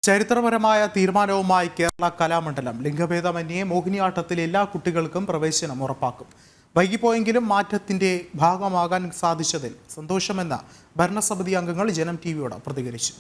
ചരിത്രപരമായ തീരുമാനവുമായി കേരള കലാമണ്ഡലം ലിംഗഭേദമന്യേ മോഹിനിയാട്ടത്തിൽ എല്ലാ കുട്ടികൾക്കും പ്രവേശനം ഉറപ്പാക്കും. വൈകിപ്പോയെങ്കിലും മാറ്റത്തിന്റെ ഭാഗമാകാൻ സാധിച്ചതിൽ സന്തോഷമെന്ന ഭരണസമിതി അംഗങ്ങൾ ജനം ടിവിയോട് പ്രതികരിച്ചു.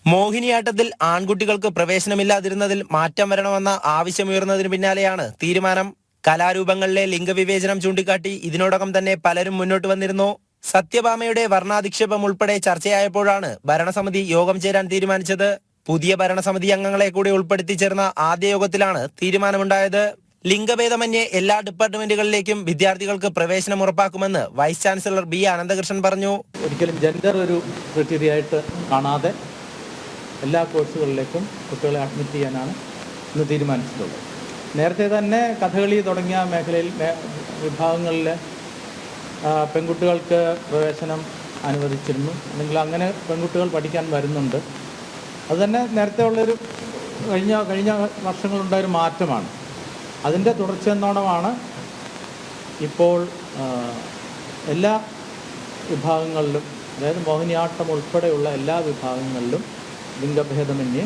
മോഹിനിയാട്ടത്തിൽ ആൺകുട്ടികൾക്ക് പ്രവേശനമില്ലാതിരുന്നതിൽ മാറ്റം വരണമെന്ന ആവശ്യമുയർന്നതിന് പിന്നാലെയാണ് തീരുമാനം. കലാരൂപങ്ങളിലെ ലിംഗവിവേചനം ചൂണ്ടിക്കാട്ടി ഇതിനോടകം തന്നെ പലരും മുന്നോട്ട് വന്നിരുന്നു. സത്യഭാമയുടെ വർണ്ണാധിക്ഷേപം ഉൾപ്പെടെ ചർച്ചയായപ്പോഴാണ് ഭരണസമിതി യോഗം ചേരാൻ തീരുമാനിച്ചത്. പുതിയ ഭരണസമിതി അംഗങ്ങളെ കൂടി ഉൾപ്പെടുത്തി ചേർന്ന ആദ്യ യോഗത്തിലാണ് തീരുമാനമുണ്ടായത്. ലിംഗഭേദമന്യേ എല്ലാ ഡിപ്പാർട്ട്മെന്റുകളിലേക്കും വിദ്യാർത്ഥികൾക്ക് പ്രവേശനം ഉറപ്പാക്കുമെന്ന് വൈസ് ചാൻസലർ ബി അനന്തകൃഷ്ണൻ പറഞ്ഞു. ഒരിക്കലും ജെൻഡർ ഒരു ക്രൈറ്റീരിയ ആയിട്ട് കാണാതെ എല്ലാ കോഴ്സുകളിലേക്കും കുട്ടികളെ അഡ്മിറ്റ് ചെയ്യാനാണ് ഇന്ന് തീരുമാനിച്ചിട്ടുള്ളത്. നേരത്തെ തന്നെ കഥകളി തുടങ്ങിയ മേഖലയിൽ വിഭാഗങ്ങളിൽ പെൺകുട്ടികൾക്ക് പ്രവേശനം അനുവദിച്ചിരുന്നു, അല്ലെങ്കിൽ അങ്ങനെ പെൺകുട്ടികൾ പഠിക്കാൻ വരുന്നുണ്ട്. അതുതന്നെ നേരത്തെ ഉള്ളൊരു കഴിഞ്ഞ വർഷങ്ങളുണ്ടായൊരു മാറ്റമാണ്. അതിൻ്റെ തുടർച്ചയെന്നോണമാണ് ഇപ്പോൾ എല്ലാ വിഭാഗങ്ങളിലും, അതായത് മോഹിനിയാട്ടം ഉൾപ്പെടെയുള്ള എല്ലാ വിഭാഗങ്ങളിലും ലിംഗഭേദമന്യേ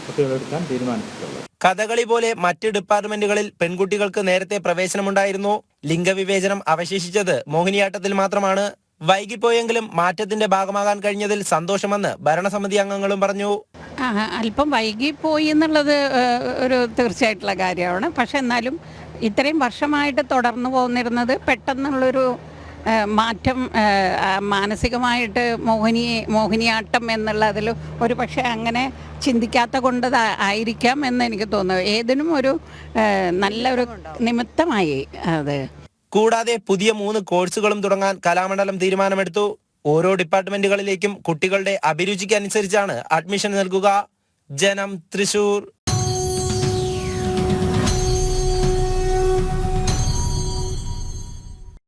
കുട്ടികളെടുക്കാൻ തീരുമാനിച്ചിട്ടുള്ളത്. കഥകളി പോലെ മറ്റ് ഡിപ്പാർട്ട്മെന്റുകളിൽ പെൺകുട്ടികൾക്ക് നേരത്തെ പ്രവേശനമുണ്ടായിരുന്നു. ലിംഗവിവേചനം അവശേഷിച്ചത് മോഹിനിയാട്ടത്തിൽ മാത്രമാണ്. വൈകിപ്പോയെങ്കിലും മാറ്റത്തിന്റെ ഭാഗമാകാൻ കഴിഞ്ഞതിൽ സന്തോഷമെന്ന് ഭരണസമിതി അംഗങ്ങളും പറഞ്ഞു. അല്പം വൈകിപ്പോയി എന്നുള്ളത് ഒരു തീർച്ചയായിട്ടുള്ള കാര്യമാണ്. പക്ഷെ എന്നാലും ഇത്രയും വർഷമായിട്ട് തുടർന്നു പോന്നിരുന്നത് പെട്ടെന്നുള്ളൊരു മാറ്റം, മാനസികമായിട്ട് മോഹിനിയാട്ടം എന്നുള്ളതിൽ ഒരു പക്ഷേ അങ്ങനെ ചിന്തിക്കാത്ത കൊണ്ട് ആയിരിക്കാം എന്ന് എനിക്ക് തോന്നുന്നു. ഏതിനും ഒരു നല്ലൊരു നിമിത്തമായി അത്. കൂടാതെ പുതിയ 3 കോഴ്സുകളും തുടങ്ങാൻ കലാമണ്ഡലം തീരുമാനമെടുത്തു. ഓരോ ഡിപ്പാർട്ട്മെന്റുകളിലേക്കും കുട്ടികളുടെ അഭിരുചിക്ക് അനുസരിച്ചാണ് അഡ്മിഷൻ നൽകുക. ജനം, തൃശൂർ.